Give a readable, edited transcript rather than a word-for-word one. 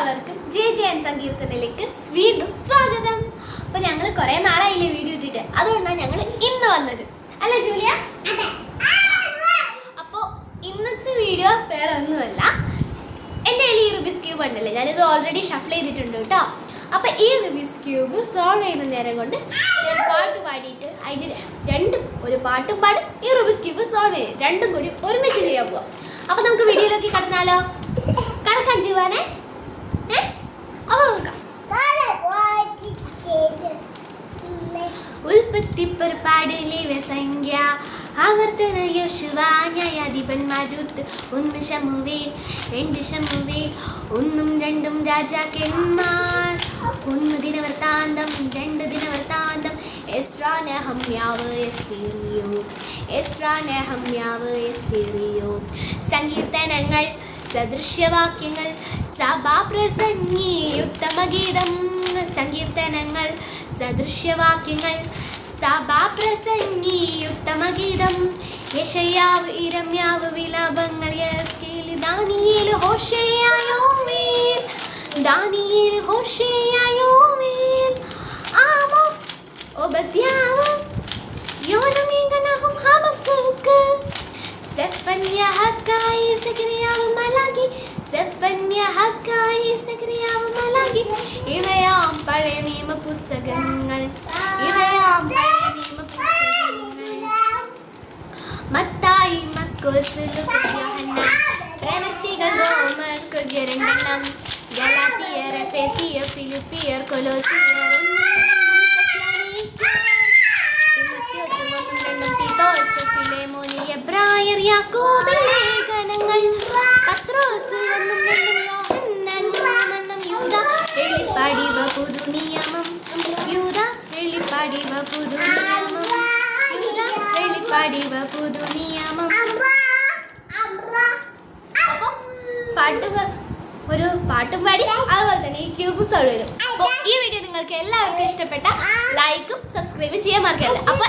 എല്ലാവർക്കും സങ്കീർത്തനയിലേക്ക് വീണ്ടും സ്വാഗതം. അപ്പോൾ ഞങ്ങൾ കുറേ നാളായില്ലേ വീഡിയോ ഇട്ടിട്ട്, അതുകൊണ്ടാണ് ഞങ്ങൾ ഇന്ന് വന്നത്, അല്ലേ ജൂലിയ? അപ്പോൾ ഇന്നത്തെ വീഡിയോ വേറെ ഒന്നുമല്ല, എൻ്റെ കയ്യിൽ ഈ റുബിക്സ് ക്യൂബ് ഉണ്ടല്ലേ, ഞാനിത് ഓൾറെഡി ഷഫിൾ ചെയ്തിട്ടുണ്ട് കേട്ടോ. അപ്പോൾ ഈ റുബിക്സ് ക്യൂബ് സോൾവ് ചെയ്യുന്ന നേരം കൊണ്ട് ഞാൻ പാട്ട് പാടിയിട്ട് അതിന് ഒരു പാട്ടും പാടും, ഈ റുബിക്സ് ക്യൂബ് സോൾവ് ചെയ്യും, രണ്ടും കൂടി ഒരുമിച്ച് ചെയ്യാൻ പോവാം. അപ്പോൾ നമുക്ക് വീഡിയോയിലേക്ക് കടന്നാലോ? കടക്കാൻ ജീവാനേ ഉൽപ്പത്തിപ്പുറപ്പാടിലെ സംഖ്യ ആവർത്തന യോശുവ ന്യായാധിപന്മാരുത്ത് 1 ശമൂവേൽ 2 ശമൂവേൽ 1 2 രാജാക്കന്മാർ 1 ദിനവൃത്താന്തം 2 ദിനവൃത്താന്തം എസ്രാ നെഹമ്യാവ് എസ്തേറിയോ സങ്കീർത്തനങ്ങൾ സദൃശ്യവാക്യങ്ങൾ സഭാപ്രസംഗി ഉത്തമഗീതം സങ്കീർത്തനങ്ങൾ സദൃശ്യവാക്യങ്ങൾ സഭാപ്രസംഗി ഉത്തമഗീതം യെശയ്യാവ് ഇരമ്യാവ് വിലാപങ്ങൾ യെസ്കേൽ Daniel ഹോശേയായോവേൽ Amos Obadiah യോനമീകനഹും Habakkuk Zephaniah Haggai സെഖര്യാവ് Malachi ഇവയാം പഴയ നിയമ പുസ്തകങ്ങൾ മത്തായി മർക്കോസ് ലൂക്കോസ് യോഹന്നാൻ പ്രവൃത്തികൾ റോമർ കൊരിയരെണ്ണം ഗലാത്യർ എഫേസിയർ ഫിലിപ്പിയർ കൊലോസിയർ തീത്തോസ് ഫിലേമോൻ എബ്രായർ യാക്കോബിൻ ലേഖനങ്ങൾ പത്രോസ് യോഹന്നാൻ യൂദ വെളിപ്പാടിവ പുതുനിയമം ഒരു പാട്ടും പാടി അതുപോലെ തന്നെ ഈ ക്യൂബും സോൾവ് ചെയ്തു. അപ്പോൾ ഈ വീഡിയോ നിങ്ങൾക്ക് എല്ലാവർക്കും ഇഷ്ടപ്പെട്ട ലൈക്കും സബ്സ്ക്രൈബും ചെയ്യാൻ മറക്കരുത്. അപ്പോൾ